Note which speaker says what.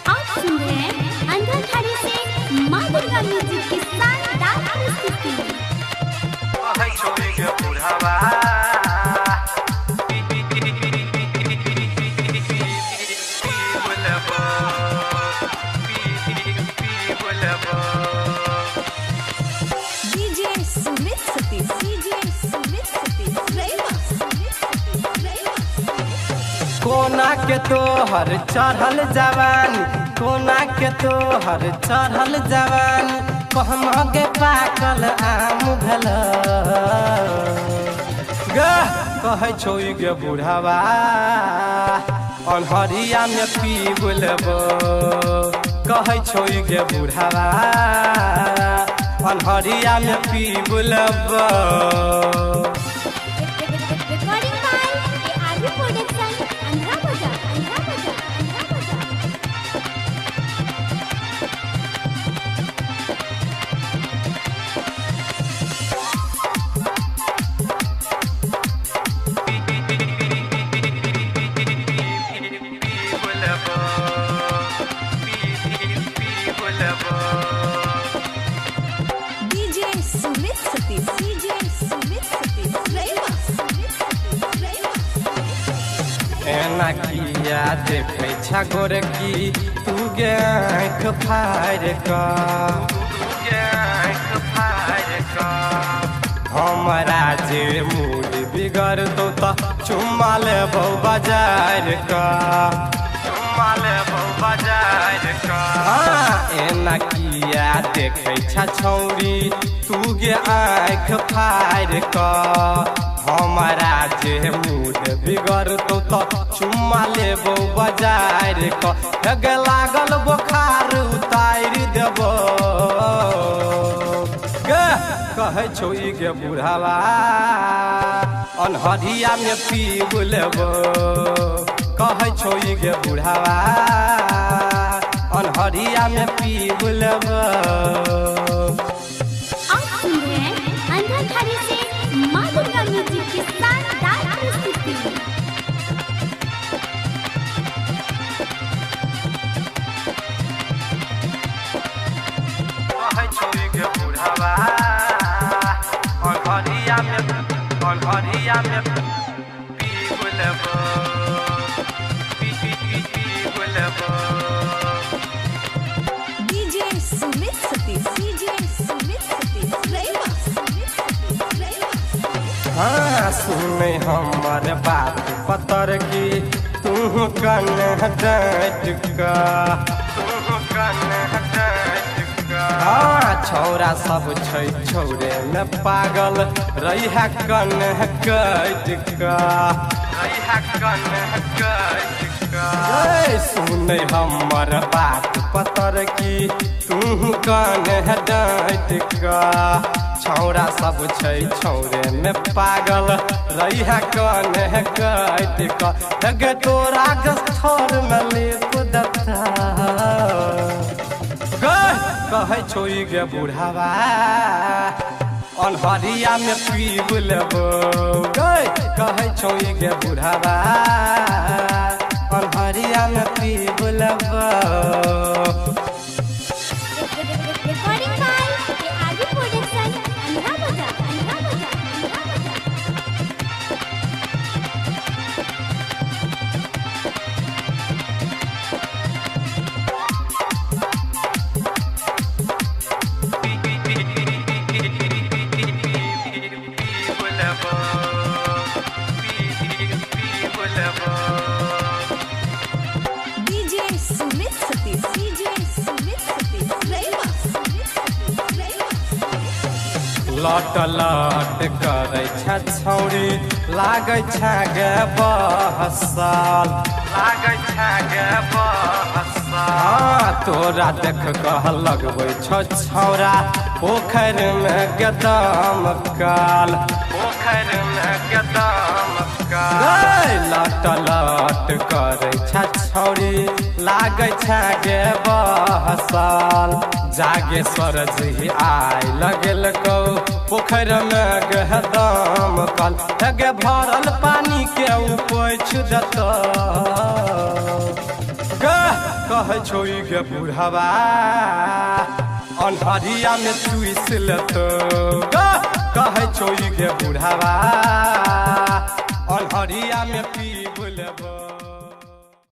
Speaker 1: आप सुन रहे हैं अंधेरी से मां दुर्गा म्यूजिक की शानदार प्रस्तुति। डीजे सुमित सतीश, डीजे सुमित सतीश,
Speaker 2: कोना के तोहर चढ़ल जवानी, कोना के तोहर चढ़ल जवानी, कहमा के पाकल आम भेल गे कहे छो गे बुढ़ावा अनहरिया में पी बुलबो, कहे छो गे बुढ़ावा अनहरिया में पी बुलबो।
Speaker 1: रिकॉर्डिंग बाय आरवी प्रोडक्शन, अंधा बजा, अंधा बजा, अंधा बजा। डीजे सुमित सतीश, डीजे सुमित सतीश,
Speaker 2: एना किया देखे छा गोर की तू गे आँख फाड़ का, हमारा जे मूड बिगड़ दो तो चुम्मा ले बाजार का, चुम्मा ले बाजार का। हाँ एना किया देखे छा छौरी तू गे आँख फाड़ का, हमारा जे मूड बिगड़ तो चुम्मा लेबो बाजार का, लगे लागल बुखार उतार देबो गे कहे छो गे बुढ़ावा अनहरिया में पी बुलबो, कहे छो गे बुढ़ावा अनहरिया में पी बुलबो।
Speaker 1: आप सुन रहे हैं अंधेरी से मां दुर्गा म्यूजिक की शानदार प्रस्तुति।
Speaker 2: कहे छो गे बुढ़ावा अनहरिया में पी बुलबो, पी बुलबो।
Speaker 1: डीजे सुमित सतीश, डीजे सुमित सतीश,
Speaker 2: हाँ सुने हमर बात पतर की तू कन हट का, तू कन हट का। हाँ छौरा सब छै छौरे में पागल रही है कन हट का, रही है कन हट का। सुने हमर बात पतर की तू कन हट का, छौरा सब छै छौरे में पागल रही है कन है कट का, लगे तोरा छोर में लेप दत्ता कहे छो गे बुढ़ावा अनहरिया में पी बुलबो, कहे छो गे बुढ़ावा अनहरिया में पी बुलबो।
Speaker 1: रिकॉर्डिंग बाय आरवी प्रोडक्शन, अंधा बजा, अंधा बजा, अंधा बजा। डीजे सुमित सतीश, डीजे सुमित सतीश,
Speaker 2: लट लट करे छौरी लागे गे बहसाल, लागे गे बहसाल। तोरा देख कह लगबै छौरा पोखर में गदम काल, पोखर में गदम काल। का लट लट करे छौरी लागे गे बहसल जागेश्वर जी आय लगल कौ पोखर में गहदम कल लगे भरल पानी के उपछ दत कह छोई गे बुढ़वा अन्हरिया में चुइस लत कह छोई गे बुढ़वा अन्हरिया में पी बुलबो।